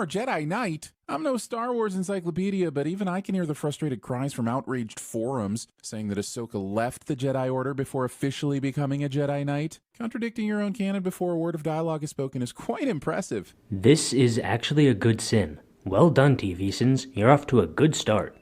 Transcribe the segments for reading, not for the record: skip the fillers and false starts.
former Jedi Knight. I'm no Star Wars encyclopedia, but even I can hear the frustrated cries from outraged forums saying that Ahsoka left the Jedi Order before officially becoming a Jedi Knight. Contradicting your own canon before a word of dialogue is spoken is quite impressive. This is actually a good sin. Well done, TVSins. You're off to a good start.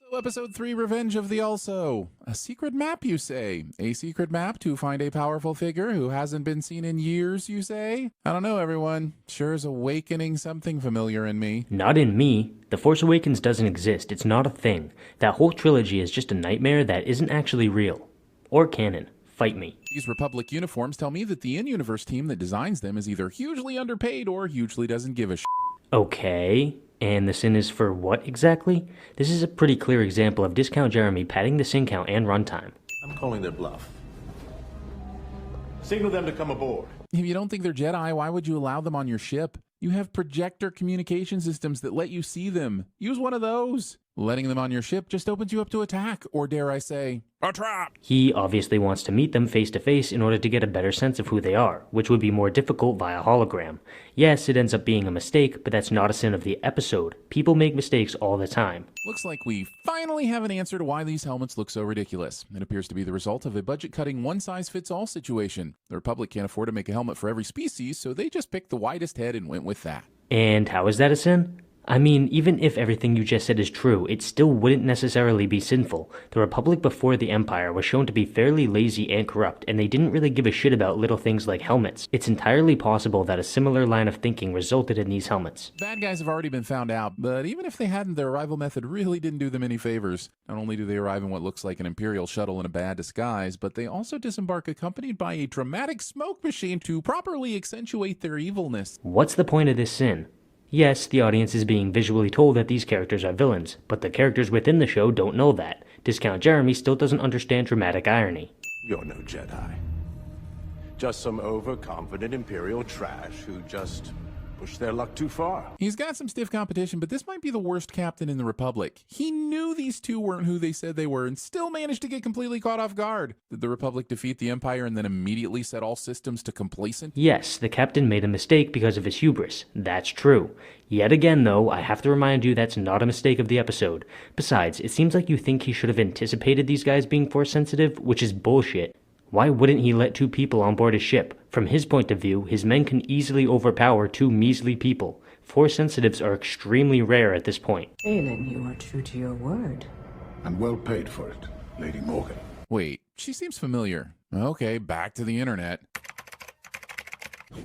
So Episode 3, Revenge of the Also. A secret map, you say? A secret map to find a powerful figure who hasn't been seen in years, you say? I don't know, everyone. Sure is awakening something familiar in me. Not in me. The Force Awakens doesn't exist. It's not a thing. That whole trilogy is just a nightmare that isn't actually real. Or canon. Fight me. These Republic uniforms tell me that the in-universe team that designs them is either hugely underpaid or hugely doesn't give a shit. Okay. And the sin is for what exactly? This is a pretty clear example of Discount Jeremy padding the sin count and runtime. I'm calling their bluff. Signal them to come aboard. If you don't think they're Jedi, why would you allow them on your ship? You have projector communication systems that let you see them. Use one of those. Letting them on your ship just opens you up to attack, or dare I say, a trap. He obviously wants to meet them face to face in order to get a better sense of who they are, which would be more difficult via hologram. Yes, it ends up being a mistake, but that's not a sin of the episode. People make mistakes all the time. Looks like we finally have an answer to why these helmets look so ridiculous. It appears to be the result of a budget-cutting one-size-fits-all situation. The Republic can't afford to make a helmet for every species, so they just picked the widest head and went with that. And how is that a sin? I mean, even if everything you just said is true, it still wouldn't necessarily be sinful. The Republic before the Empire was shown to be fairly lazy and corrupt, and they didn't really give a shit about little things like helmets. It's entirely possible that a similar line of thinking resulted in these helmets. Bad guys have already been found out, but even if they hadn't, their arrival method really didn't do them any favors. Not only do they arrive in what looks like an Imperial shuttle in a bad disguise, but they also disembark accompanied by a dramatic smoke machine to properly accentuate their evilness. What's the point of this sin? Yes, the audience is being visually told that these characters are villains, but the characters within the show don't know that. Discount Jeremy still doesn't understand dramatic irony. You're no Jedi. Just some overconfident Imperial trash who just pushed their luck too far. He's got some stiff competition, but this might be the worst captain in the Republic. He knew these two weren't who they said they were and still managed to get completely caught off guard. Did the Republic defeat the Empire and then immediately set all systems to complacent? Yes, the captain made a mistake because of his hubris. That's true. Yet again, though, I have to remind you that's not a mistake of the episode. Besides, it seems like you think he should have anticipated these guys being force sensitive, which is bullshit. Why wouldn't he let two people on board his ship? From his point of view, his men can easily overpower two measly people. Force sensitives are extremely rare at this point. Aelin, you are true to your word. And well paid for it, Lady Morgan. Wait, she seems familiar. Okay, back to the internet.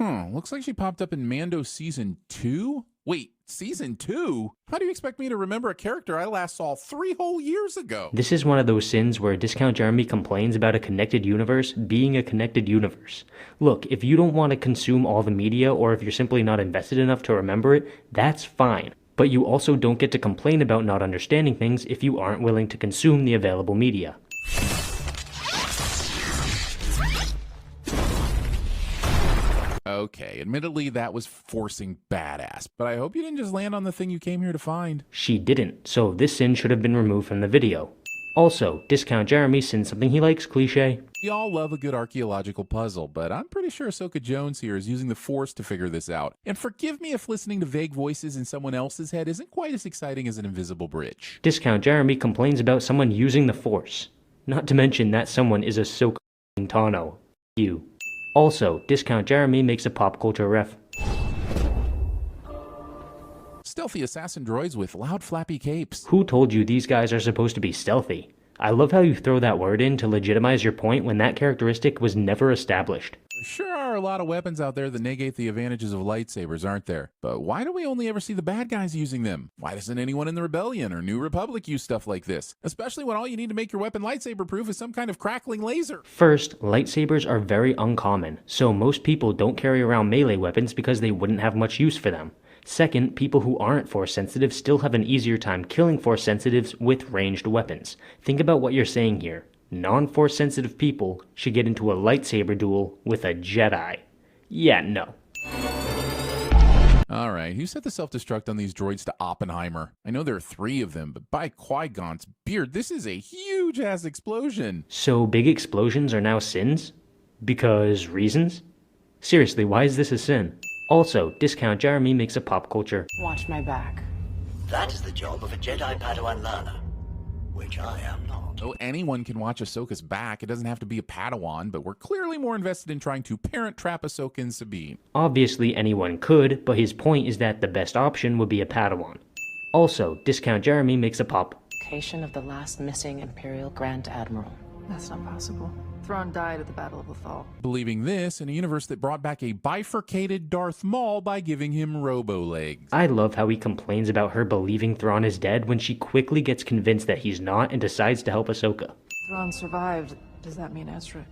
Looks like she popped up in Mando Season 2? Wait, Season 2? How do you expect me to remember a character I last saw 3 whole years ago? This is one of those sins where Discount Jeremy complains about a connected universe being a connected universe. Look, if you don't want to consume all the media, or if you're simply not invested enough to remember it, that's fine. But you also don't get to complain about not understanding things if you aren't willing to consume the available media. Okay, admittedly that was forcing badass, but I hope you didn't just land on the thing you came here to find. She didn't, so this sin should have been removed from the video. Also, Discount Jeremy sins something he likes, cliche. We all love a good archaeological puzzle, but I'm pretty sure Ahsoka Jones here is using the Force to figure this out. And forgive me if listening to vague voices in someone else's head isn't quite as exciting as an invisible bridge. Discount Jeremy complains about someone using the Force. Not to mention that someone is Ahsoka Tano. You. Also, Discount Jeremy makes a pop culture ref. Stealthy assassin droids with loud flappy capes. Who told you these guys are supposed to be stealthy? I love how you throw that word in to legitimize your point when that characteristic was never established. There sure are a lot of weapons out there that negate the advantages of lightsabers, aren't there? But why do we only ever see the bad guys using them? Why doesn't anyone in the Rebellion or New Republic use stuff like this? Especially when all you need to make your weapon lightsaber proof is some kind of crackling laser. First, lightsabers are very uncommon, so most people don't carry around melee weapons because they wouldn't have much use for them. Second, people who aren't Force sensitive still have an easier time killing Force sensitives with ranged weapons. Think about what you're saying here. Non-Force sensitive people should get into a lightsaber duel with a Jedi. Yeah, no. Alright, who set the self-destruct on these droids to Oppenheimer? I know there are 3 of them, but by Qui-Gon's beard, this is a huge-ass explosion. So big explosions are now sins? Because reasons? Seriously, why is this a sin? Also, Discount Jeremy makes a pop culture. Watch my back. That is the job of a Jedi Padawan learner, which I am not. So anyone can watch Ahsoka's back. It doesn't have to be a Padawan, but we're clearly more invested in trying to parent trap Ahsoka and Sabine. Obviously anyone could, but his point is that the best option would be a Padawan. Also, Discount Jeremy makes a pop. Location of the last missing Imperial Grand Admiral. That's not possible. Thrawn died at the Battle of Lothal. Believing this in a universe that brought back a bifurcated Darth Maul by giving him robo-legs. I love how he complains about her believing Thrawn is dead when she quickly gets convinced that he's not and decides to help Ahsoka. Thrawn survived. Does that mean Ezra?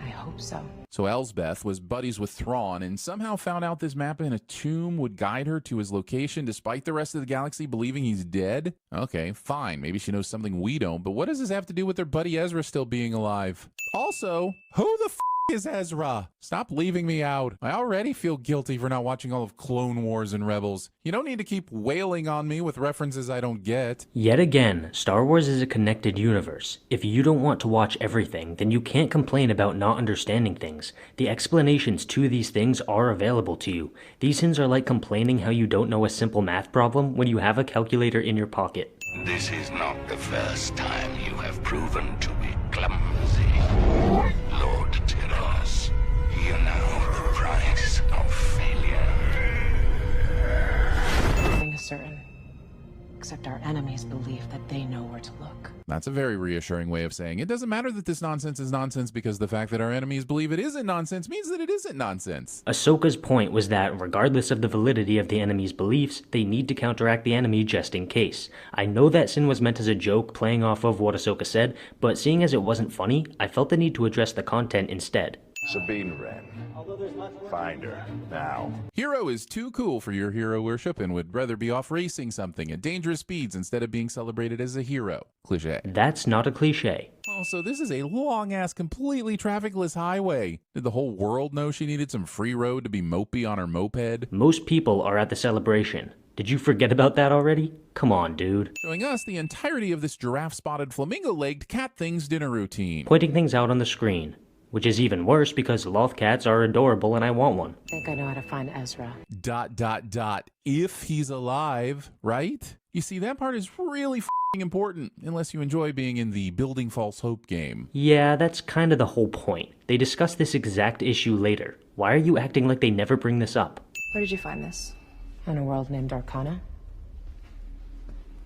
I hope so. So Elsbeth was buddies with Thrawn and somehow found out this map in a tomb would guide her to his location despite the rest of the galaxy believing he's dead? Okay, fine. Maybe she knows something we don't, but what does this have to do with their buddy Ezra still being alive? Also, who the is Ezra? Stop leaving me out. I already feel guilty for not watching all of Clone Wars and Rebels. You don't need to keep wailing on me with references I don't get. Yet again, Star Wars is a connected universe. If you don't want to watch everything, then you can't complain about not understanding things. The explanations to these things are available to you. These sins are like complaining how you don't know a simple math problem when you have a calculator in your pocket. This is not the first time you have proven to be clumsy. Lord Tyros, you know the price of failure. Nothing is certain, except our enemies believe that they know where to look. That's a very reassuring way of saying it doesn't matter that this nonsense is nonsense because the fact that our enemies believe it isn't nonsense means that it isn't nonsense. Ahsoka's point was that regardless of the validity of the enemy's beliefs, they need to counteract the enemy just in case. I know that sin was meant as a joke playing off of what Ahsoka said, but seeing as it wasn't funny, I felt the need to address the content instead. Sabine Wren. Find her, now. Hero is too cool for your hero worship and would rather be off racing something at dangerous speeds instead of being celebrated as a hero. Cliche. That's not a cliche. Also, this is a long-ass, completely trafficless highway. Did the whole world know she needed some free road to be mopey on her moped? Most people are at the celebration. Did you forget about that already? Come on, dude. Showing us the entirety of this giraffe-spotted, flamingo-legged cat thing's dinner routine. Pointing things out on the screen. Which is even worse because loth cats are adorable and I want one. I think I know how to find Ezra. ... If he's alive, right? You see, that part is really important, unless you enjoy being in the building false hope game. Yeah, that's kind of the whole point. They discuss this exact issue later. Why are you acting like they never bring this up? Where did you find this? In a world named Arcana.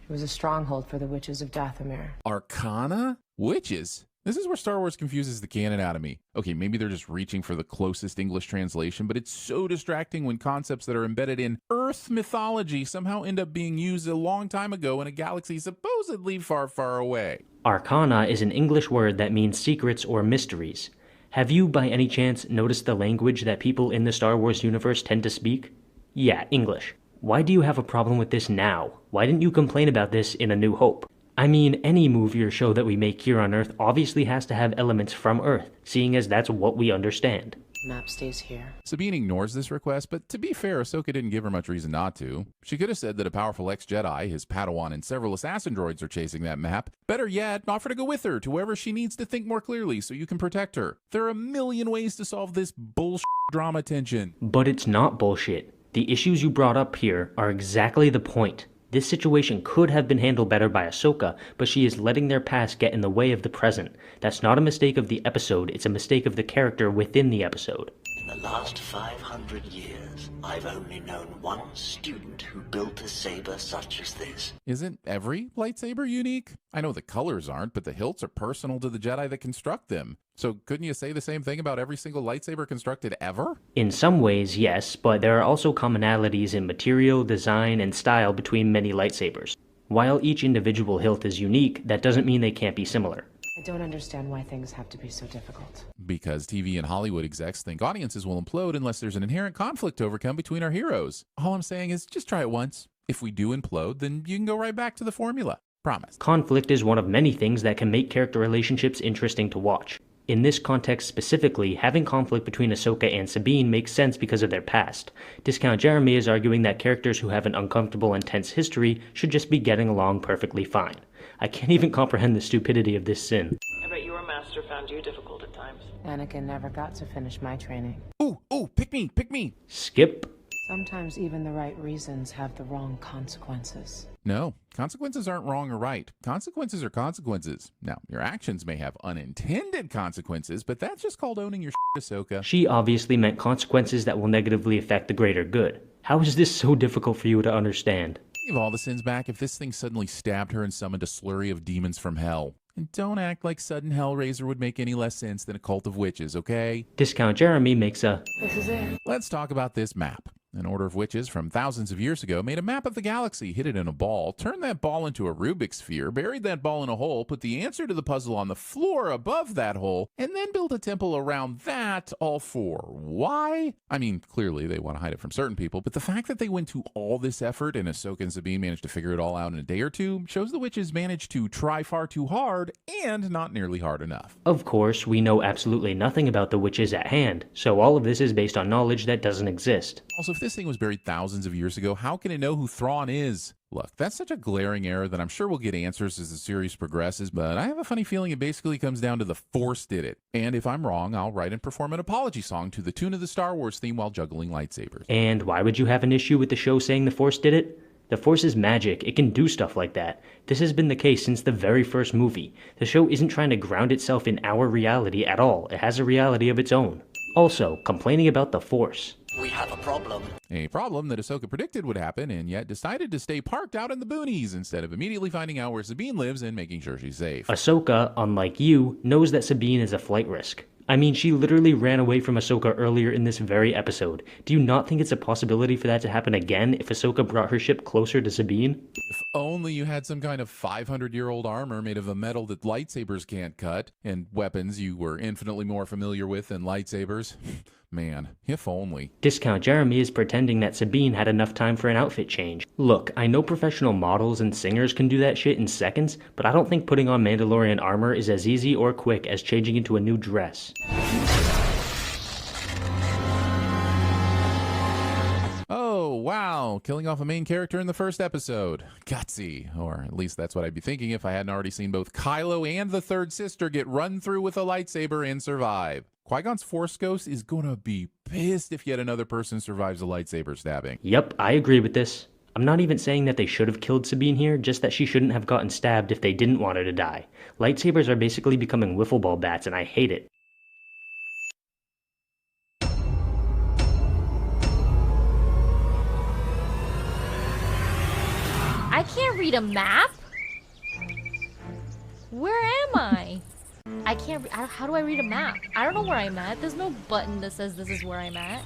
It was a stronghold for the witches of Dathomir. Arcana? Witches? This is where Star Wars confuses the canon out of me. Okay, maybe they're just reaching for the closest English translation, but it's so distracting when concepts that are embedded in Earth mythology somehow end up being used a long time ago in a galaxy supposedly far, far away. Arcana is an English word that means secrets or mysteries. Have you, by any chance, noticed the language that people in the Star Wars universe tend to speak? Yeah, English. Why do you have a problem with this now? Why didn't you complain about this in A New Hope? I mean, any movie or show that we make here on Earth obviously has to have elements from Earth, seeing as that's what we understand. Map stays here. Sabine ignores this request, but to be fair, Ahsoka didn't give her much reason not to. She could have said that a powerful ex-Jedi, his Padawan, and several assassin droids are chasing that map. Better yet, offer to go with her to wherever she needs to think more clearly so you can protect her. There are a million ways to solve this bullshit drama tension. But it's not bullshit. The issues you brought up here are exactly the point. This situation could have been handled better by Ahsoka, but she is letting their past get in the way of the present. That's not a mistake of the episode, it's a mistake of the character within the episode. In the last 500 years, I've only known one student who built a saber such as this. Isn't every lightsaber unique? I know the colors aren't, but the hilts are personal to the Jedi that construct them. So couldn't you say the same thing about every single lightsaber constructed ever? In some ways, yes, but there are also commonalities in material, design, and style between many lightsabers. While each individual hilt is unique, that doesn't mean they can't be similar. I don't understand why things have to be so difficult. Because TV and Hollywood execs think audiences will implode unless there's an inherent conflict to overcome between our heroes. All I'm saying is just try it once. If we do implode, then you can go right back to the formula. Promise. Conflict is one of many things that can make character relationships interesting to watch. In this context specifically, having conflict between Ahsoka and Sabine makes sense because of their past. Discount Jeremy is arguing that characters who have an uncomfortable and tense history should just be getting along perfectly fine. I can't even comprehend the stupidity of this sin. I bet your master found you difficult at times. Anakin never got to finish my training. Ooh, Oh, pick me, pick me. Skip. Sometimes even the right reasons have the wrong consequences. No, consequences aren't wrong or right. Consequences are consequences. Now, your actions may have unintended consequences, but that's just called owning your shit, Ahsoka. She obviously meant consequences that will negatively affect the greater good. How is this so difficult for you to understand? Give all the sins back if this thing suddenly stabbed her and summoned a slurry of demons from hell. And don't act like sudden Hellraiser would make any less sense than a cult of witches, okay? Discount Jeremy makes a... This is it. Let's talk about this map. An order of witches from thousands of years ago made a map of the galaxy, hid it in a ball, turned that ball into a Rubik's sphere, buried that ball in a hole, put the answer to the puzzle on the floor above that hole, and then built a temple around that, all for why? I mean, clearly they want to hide it from certain people, but the fact that they went to all this effort and Ahsoka and Sabine managed to figure it all out in a day or two shows the witches managed to try far too hard and not nearly hard enough. Of course, we know absolutely nothing about the witches at hand, so all of this is based on knowledge that doesn't exist. Also, if this thing was buried thousands of years ago, how can it know who Thrawn is? Look, that's such a glaring error that I'm sure we'll get answers as the series progresses, but I have a funny feeling it basically comes down to the Force did it. And if I'm wrong, I'll write and perform an apology song to the tune of the Star Wars theme while juggling lightsabers. And why would you have an issue with the show saying the Force did it? The Force is magic. It can do stuff like that. This has been the case since the very first movie. The show isn't trying to ground itself in our reality at all. It has a reality of its own. Also, complaining about the Force. We have a problem. A problem that Ahsoka predicted would happen and yet decided to stay parked out in the boonies instead of immediately finding out where Sabine lives and making sure she's safe. Ahsoka, unlike you, knows that Sabine is a flight risk. I mean, she literally ran away from Ahsoka earlier in this very episode. Do you not think it's a possibility for that to happen again if Ahsoka brought her ship closer to Sabine? If only you had some kind of 500-year-old armor made of a metal that lightsabers can't cut, and weapons you were infinitely more familiar with than lightsabers. Man, if only. Discount Jeremy is pretending that Sabine had enough time for an outfit change. Look, I know professional models and singers can do that shit in seconds, but I don't think putting on Mandalorian armor is as easy or quick as changing into a new dress. Oh, wow, killing off a main character in the first episode. Gutsy, or at least that's what I'd be thinking if I hadn't already seen both Kylo and the third sister get run through with a lightsaber and survive. Qui-Gon's Force Ghost is gonna be pissed if yet another person survives a lightsaber stabbing. Yep, I agree with this. I'm not even saying that they should have killed Sabine here, just that she shouldn't have gotten stabbed if they didn't want her to die. Lightsabers are basically becoming wiffle ball bats, and I hate it. I can't read a map? Where am I? I can't how do I read a map? I don't know where I'm at. There's no button that says this is where I'm at.